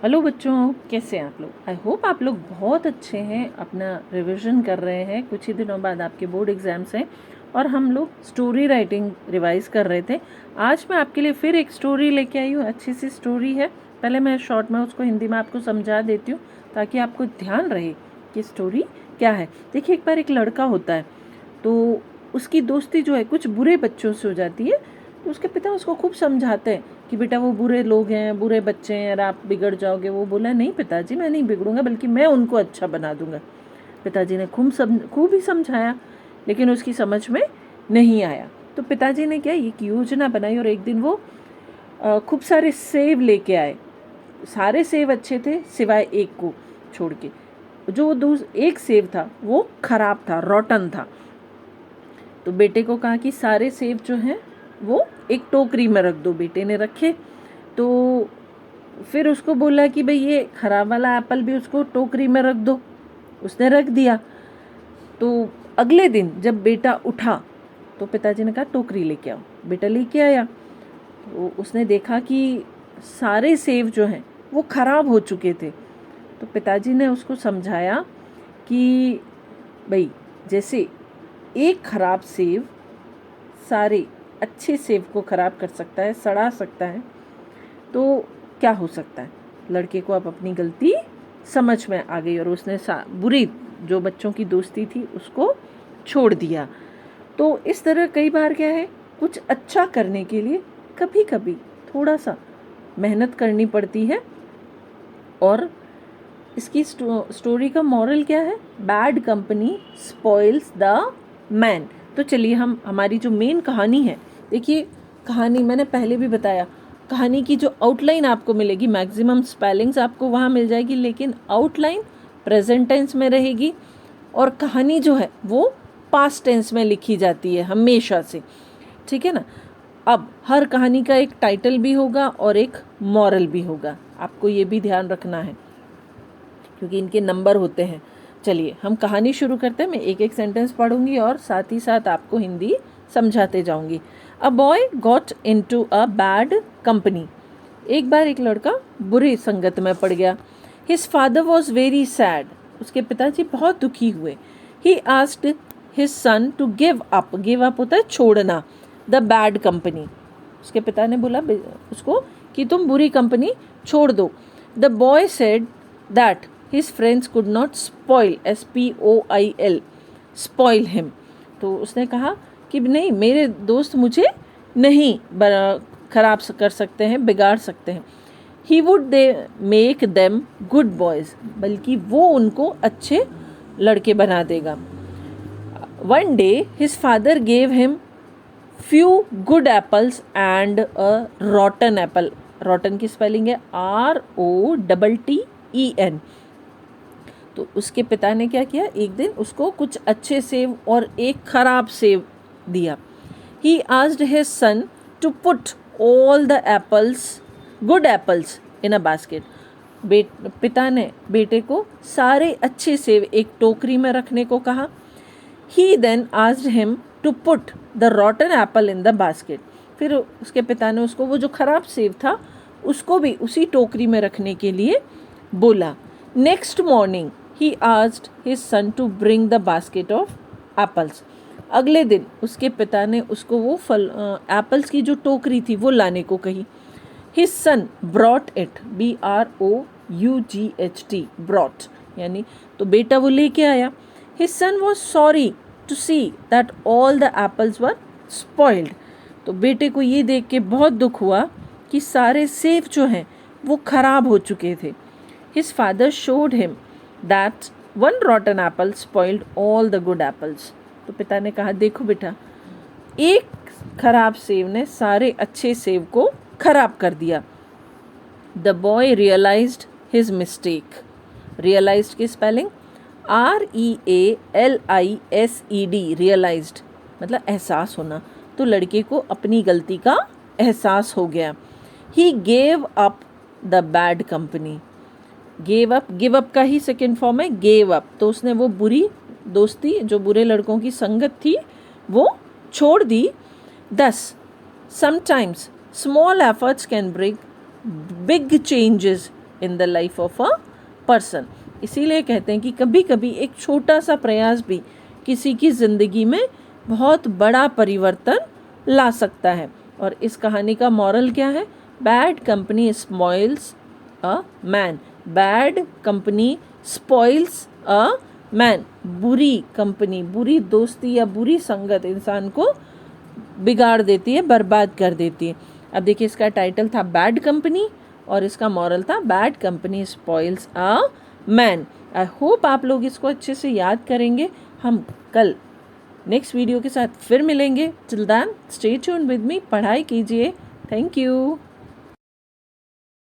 Hello बच्चों, कैसे हैं आप लोग। आई होप आप लोग बहुत अच्छे हैं, अपना रिवीजन कर रहे हैं। कुछ ही दिनों बाद आपके बोर्ड एग्ज़ाम्स हैं और हम लोग स्टोरी राइटिंग रिवाइज़ कर रहे थे। आज मैं आपके लिए फिर एक स्टोरी लेके आई हूँ। अच्छी सी स्टोरी है। पहले मैं शॉर्ट में उसको हिंदी में आपको समझा देती हूँ ताकि आपको ध्यान रहे कि स्टोरी क्या है। देखिए, एक बार एक लड़का होता है तो उसकी दोस्ती जो है कुछ बुरे बच्चों से हो जाती है। तो उसके पिता उसको खूब समझाते हैं कि बेटा वो बुरे लोग हैं, बुरे बच्चे हैं और आप बिगड़ जाओगे। वो बोला, नहीं पिताजी, मैं नहीं बिगड़ूंगा, बल्कि मैं उनको अच्छा बना दूंगा। पिताजी ने खूब ही समझाया, लेकिन उसकी समझ में नहीं आया। तो पिताजी ने क्या, एक योजना बनाई और एक दिन वो खूब सारे सेब लेके आए। सारे सेब अच्छे थे सिवाय एक को छोड़ के। जो एक सेब था वो खराब था, रॉटन था। तो बेटे को कहा कि सारे सेब जो हैं वो एक टोकरी में रख दो। बेटे ने रखे। तो फिर उसको बोला कि भाई ये खराब वाला एप्पल भी उसको टोकरी में रख दो। उसने रख दिया। तो अगले दिन जब बेटा उठा तो पिताजी ने कहा टोकरी लेके आओ। बेटा लेके आया तो उसने देखा कि सारे सेब जो हैं वो खराब हो चुके थे। तो पिताजी ने उसको समझाया कि भाई जैसे एक खराब सेब सारे अच्छे सेब को खराब कर सकता है, सड़ा सकता है, तो क्या हो सकता है। लड़के को अब अपनी गलती समझ में आ गई और उसने बुरी जो बच्चों की दोस्ती थी उसको छोड़ दिया। तो इस तरह कई बार क्या है, कुछ अच्छा करने के लिए कभी कभी थोड़ा सा मेहनत करनी पड़ती है। और इसकी स्टोरी का मॉरल क्या है, bad company spoils the man. तो चलिए हम हमारी जो मेन कहानी है, देखिए कहानी मैंने पहले भी बताया, कहानी की जो आउटलाइन आपको मिलेगी, मैक्सिमम स्पेलिंग्स आपको वहाँ मिल जाएगी, लेकिन आउटलाइन प्रेजेंट टेंस में रहेगी और कहानी जो है वो पास्ट टेंस में लिखी जाती है हमेशा से। ठीक है ना। अब हर कहानी का एक टाइटल भी होगा और एक मॉरल भी होगा, आपको ये भी ध्यान रखना है क्योंकि इनके नंबर होते हैं। चलिए हम कहानी शुरू करते हैं। मैं एक एक सेंटेंस पढ़ूंगी और साथ ही साथ आपको हिंदी समझाते जाऊंगी। A boy got into a bad company. एक बार एक लड़का बुरी संगत में पड़ गया। His father was very sad. उसके पिताजी बहुत दुखी हुए। He asked his son to give up. Give up होता है छोड़ना, द बैड कंपनी। उसके पिता ने बोला उसको कि तुम बुरी कंपनी छोड़ दो। The boy said that his friends could not spoil, SPOIL, spoil him। तो उसने कहा कि नहीं, मेरे दोस्त मुझे नहीं खराब कर सकते हैं, बिगाड़ सकते हैं। he would they make them good boys, बल्कि वो उनको अच्छे लड़के बना देगा। one day his father gave him few good apples and a rotten apple। rotten की स्पेलिंग है ROTTEN। तो उसके पिता ने क्या किया, एक दिन उसको कुछ अच्छे सेब और एक खराब सेब दिया। He asked his son to put all the apples, good apples, in a basket. पिता ने बेटे को सारे अच्छे सेब एक टोकरी में रखने को कहा। He then asked him to put the rotten apple in the basket. फिर उसके पिता ने उसको वो जो खराब सेब था उसको भी उसी टोकरी में रखने के लिए बोला। Next morning he asked his son to bring the basket of apples। अगले दिन उसके पिता ने उसको वो एप्पल्स की जो टोकरी थी वो लाने को कही। his son brought it, BROUGHT, brought यानी तो बेटा वो लेके आया। his son was sorry to see that all the apples were spoiled। तो बेटे को ये देख के बहुत दुख हुआ कि सारे सेब जो हैं वो खराब हो चुके थे। his father showed him that one rotten apple spoiled all the good apples। तो पिता ने कहा, देखो बेटा, एक खराब सेब ने सारे अच्छे सेब को खराब कर दिया। The boy realized his mistake। realized की स्पेलिंग REALISED, realized मतलब एहसास होना। तो लड़के को अपनी गलती का एहसास हो गया। He gave up the bad company। Gave up, give up का ही सेकेंड फॉर्म है गेव अप। तो उसने वो बुरी दोस्ती, जो बुरे लड़कों की संगत थी, वो छोड़ दी। दस sometimes small efforts can bring big changes in the life of a person. इसीलिए कहते हैं कि कभी कभी एक छोटा सा प्रयास भी किसी की ज़िंदगी में बहुत बड़ा परिवर्तन ला सकता है। और इस कहानी का मॉरल क्या है? Bad company spoils a man. Bad company spoils a man. बुरी कंपनी, बुरी दोस्ती या बुरी संगत इंसान को बिगाड़ देती है, बर्बाद कर देती है। अब देखिए, इसका टाइटल था बैड कंपनी और इसका मॉरल था bad company spoils a man. I hope आप लोग इसको अच्छे से याद करेंगे। हम कल नेक्स्ट वीडियो के साथ फिर मिलेंगे। Till then stay tuned with me. पढ़ाई कीजिए। Thank you.